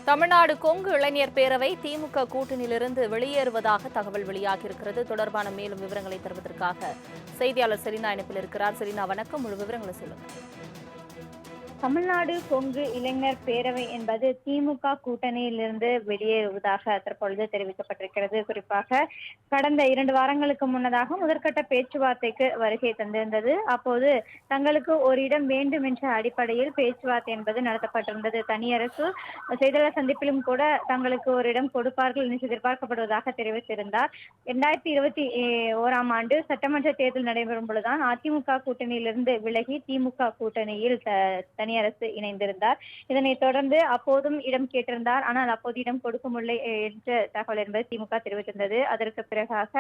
தமிழ்நாடு கொங்கு இளைஞர் பேரவை திமுக கூட்டணியிலிருந்து வெளியேறுவதாக தகவல் வெளியாகியிருக்கிறது. தொடர்பான மேலும் விவரங்களை தருவதற்காக செய்தியாளர் செலினா இணைப்பில் இருக்கிறார். செலினா, வணக்கம். முழு விவரங்களை சொல்லுங்க. தமிழ்நாடு கொங்கு இளைஞர் பேரவை என்பது திமுக கூட்டணியிலிருந்து வெளியேறுவதாக தற்பொழுது தெரிவிக்கப்பட்டிருக்கிறது. குறிப்பாக கடந்த 2 வாரங்களுக்கு முன்னதாக முதற்கட்ட பேச்சுவார்த்தைக்கு வருகை தந்திருந்தது. அப்போது தங்களுக்கு ஒரு இடம் வேண்டும் என்ற அடிப்படையில் பேச்சுவார்த்தை என்பது நடத்தப்பட்டிருந்தது. தனியரசு செய்தியாளர் சந்திப்பிலும் கூட தங்களுக்கு ஒரு இடம் கொடுப்பார்கள் என்று எதிர்பார்க்கப்படுவதாக தெரிவித்திருந்தார். 2021ஆம் ஆண்டு சட்டமன்ற தேர்தல் நடைபெறும் பொழுதுதான் அதிமுக கூட்டணியிலிருந்து விலகி திமுக கூட்டணியில் தனியரசு இணைந்திருந்தார். இதனைத் தொடர்ந்து அப்போதும் இடம் கேட்டிருந்தார். ஆனால் அப்போது இடம் கொடுக்க முடியலை என்ற தகவல் என்பது திமுக தெரிவித்திருந்தது. அதற்கு பிறகாக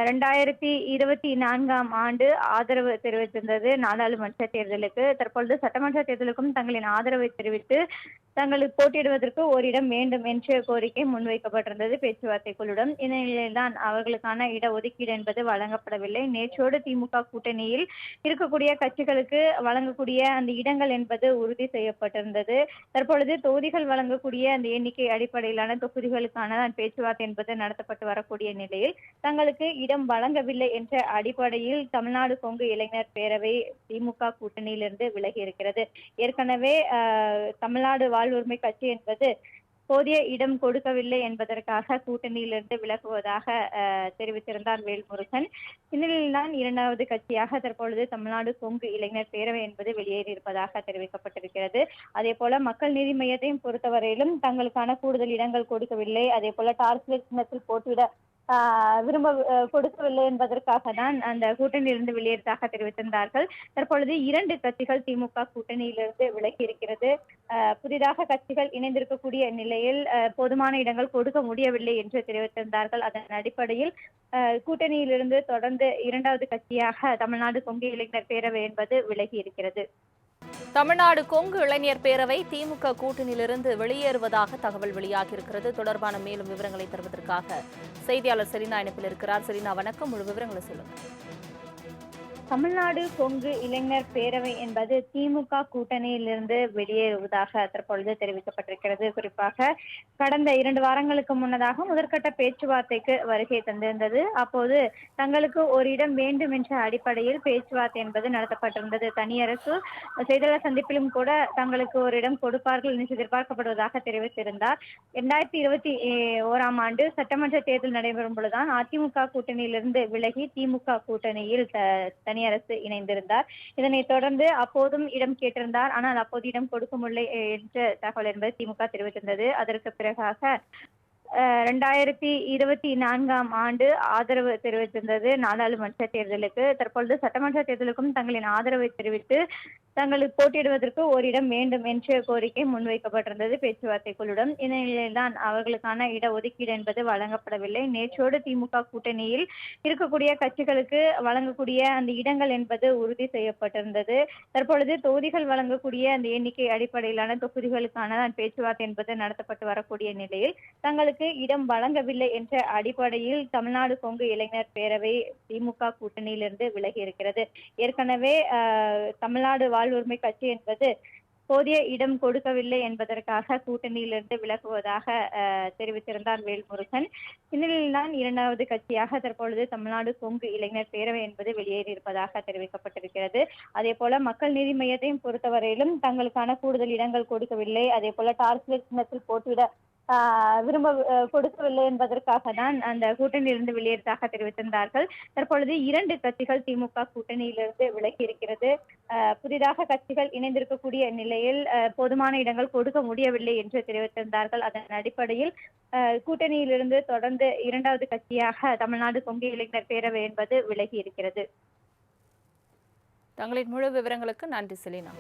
2024ஆம் ஆண்டு ஆதரவு தெரிவித்திருந்தது நாடாளுமன்ற தேர்தலுக்கு. தற்பொழுது சட்டமன்ற தேர்தலுக்கும் தங்களின் ஆதரவை தெரிவித்து தங்களுக்கு போட்டியிடுவதற்கு ஒரு இடம் வேண்டும் என்ற கோரிக்கை முன்வைக்கப்பட்டிருந்தது பேச்சுவார்த்தை குழுவிடம். இந்த நிலையில்தான் அவர்களுக்கான இட ஒதுக்கீடு என்பது வழங்கப்படவில்லை. நேற்றோடு திமுக கூட்டணியில் இருக்கக்கூடிய கட்சிகளுக்கு வழங்கக்கூடிய அந்த இடங்கள் என்பது உறுதி செய்யப்பட்டிருந்தது. தற்பொழுது தொகுதிகள் வழங்கக்கூடிய அந்த எண்ணிக்கை அடிப்படையிலான தொகுதிகளுக்கான பேச்சுவார்த்தை என்பது நடத்தப்பட்டு வரக்கூடிய நிலையில் தங்களுக்கு இடம் வழங்கவில்லை என்ற அடிப்படையில் தமிழ்நாடு கொங்கு இளைஞர் பேரவை திமுக கூட்டணியிலிருந்து விலகி இருக்கிறது. ஏற்கனவே தமிழ்நாடு வாழ்வுரிமை கட்சி என்பது போதிய இடம் கொடுக்கவில்லை என்பதற்காக கூட்டணியிலிருந்து விலகுவதாக தெரிவித்திருந்தார் வேல்முருகன். இந்நிலையில்தான் 2வது கட்சியாக தற்பொழுது தமிழ்நாடு கொங்கு இளைஞர் பேரவை என்பது வெளியேறியிருப்பதாக தெரிவிக்கப்பட்டிருக்கிறது. அதே போல மக்கள் நீதி மையத்தையும் பொறுத்தவரையிலும் தங்களுக்கான கூடுதல் இடங்கள் கொடுக்கவில்லை, அதே போல டார்கெட் சின்னத்தில் போட்டியிட கொடுக்கவில்லை என்பதற்காக தான் அந்த கூட்டணியிலிருந்து வெளியேறதாக தெரிவித்திருந்தார்கள். தற்பொழுது 2 கட்சிகள் திமுக கூட்டணியிலிருந்து விலகி இருக்கிறது. புதிதாக கட்சிகள் இணைந்திருக்கக்கூடிய நிலையில் போதுமான இடங்கள் கொடுக்க முடியவில்லை என்று தெரிவித்திருந்தார்கள். அதன் அடிப்படையில் கூட்டணியிலிருந்து தொடர்ந்து 2வது கட்சியாக தமிழ்நாடு கொங்கு இளைஞர் பேரவை என்பது விலகி இருக்கிறது. தமிழ்நாடு கொங்கு இளைஞர் பேரவை திமுக கூட்டணியிலிருந்து வெளியேறுவதாக தகவல் வெளியாகியிருக்கிறது. தொடர்பான மேலும் விவரங்களை தருவதற்காக செய்தியாளர் செலினா இணைப்பில் இருக்கிறார். செலினா, வணக்கம். முழு விவரங்களை சொல்லுங்க. தமிழ்நாடு கொங்கு இளைஞர் பேரவை என்பது திமுக கூட்டணியிலிருந்து வெளியேறுவதாக தற்பொழுது தெரிவிக்கப்பட்டிருக்கிறது. குறிப்பாக கடந்த 2 வாரங்களுக்கு முன்னதாக முதற்கட்ட பேச்சுவார்த்தைக்கு வருகை தந்திருந்தது. அப்போது தங்களுக்கு ஒரு இடம் வேண்டும் என்ற அடிப்படையில் பேச்சுவார்த்தை என்பது நடத்தப்பட்டிருந்தது. தனியரசு செய்தியாளர் சந்திப்பிலும் கூட தங்களுக்கு ஒரு இடம் கொடுப்பார்கள் என்று எதிர்பார்க்கப்படுவதாக தெரிவித்திருந்தார். 2021ஆம் ஆண்டு சட்டமன்ற தேர்தல் நடைபெறும் பொழுதுதான் அதிமுக கூட்டணியிலிருந்து விலகி திமுக கூட்டணியில் தனியரசு இணைந்திருந்தார். இதனைத் தொடர்ந்து அப்போதும் இடம் கேட்டிருந்தார். ஆனால் அப்போது இடம் கொடுக்க முடியலை என்ற தகவல் என்பது திமுக தெரிவித்திருந்தது. அதற்கு பிறகாக 2024ஆம் ஆண்டு ஆதரவு தெரிவித்திருந்தது நாடாளுமன்ற தேர்தலுக்கு. தற்பொழுது சட்டமன்ற தேர்தலுக்கும் தங்களின் ஆதரவை தெரிவித்து தங்களுக்கு போட்டியிடுவதற்கு ஒரு இடம் வேண்டும் என்ற கோரிக்கை முன்வைக்கப்பட்டிருந்தது பேச்சுவார்த்தை குழுவிடம். இந்த நிலையில்தான் அவர்களுக்கான இட ஒதுக்கீடு என்பது வழங்கப்படவில்லை. நேற்றோடு திமுக கூட்டணியில் இருக்கக்கூடிய கட்சிகளுக்கு வழங்கக்கூடிய அந்த இடங்கள் என்பது உறுதி செய்யப்பட்டிருந்தது. தற்பொழுது தொகுதிகள் வழங்கக்கூடிய அந்த எண்ணிக்கை அடிப்படையிலான தொகுதிகளுக்கான பேச்சுவார்த்தை என்பது நடத்தப்பட்டு வரக்கூடிய நிலையில் தங்களுக்கு இடம் வழங்கவில்லை என்ற அடிப்படையில் தமிழ்நாடு கொங்கு இளைஞர் பேரவை திமுக கூட்டணியிலிருந்து விலகி இருக்கிறது. ஏற்கனவே தமிழ்நாடு வாழ்வுரிமை கட்சி என்பது போதிய இடம் கொடுக்கவில்லை என்பதற்காக கூட்டணியிலிருந்து விலகுவதாக தெரிவித்திருந்தார் வேல்முருகன். இந்நிலையில்தான் 2வது கட்சியாக தற்பொழுது தமிழ்நாடு கொங்கு இளைஞர் பேரவை என்பது வெளியேறியிருப்பதாக தெரிவிக்கப்பட்டிருக்கிறது. அதே போல மக்கள் நீதி மையத்தையும் பொறுத்தவரையிலும் தங்களுக்கான கூடுதல் இடங்கள் கொடுக்கவில்லை, அதே போல டார்கெட் சின்னத்தில் போட்டியிட கொடுக்கவில்லை என்பதற்காக தான் அந்த கூட்டணியிலிருந்து வெளியேறதாக தெரிவித்திருந்தார்கள். தற்பொழுது 2 கட்சிகள் திமுக கூட்டணியிலிருந்து விலகி இருக்கிறது. புதிதாக கட்சிகள் இணைந்திருக்கக்கூடிய நிலையில் போதுமான இடங்கள் கொடுக்க முடியவில்லை என்று தெரிவித்திருந்தார்கள். அதன் அடிப்படையில் கூட்டணியிலிருந்து தொடர்ந்து 2வது கட்சியாக தமிழ்நாடு கொங்கு இளைஞர் பேரவை என்பது விலகி இருக்கிறது. தங்களின் முழு விவரங்களுக்கு நன்றி செலினா.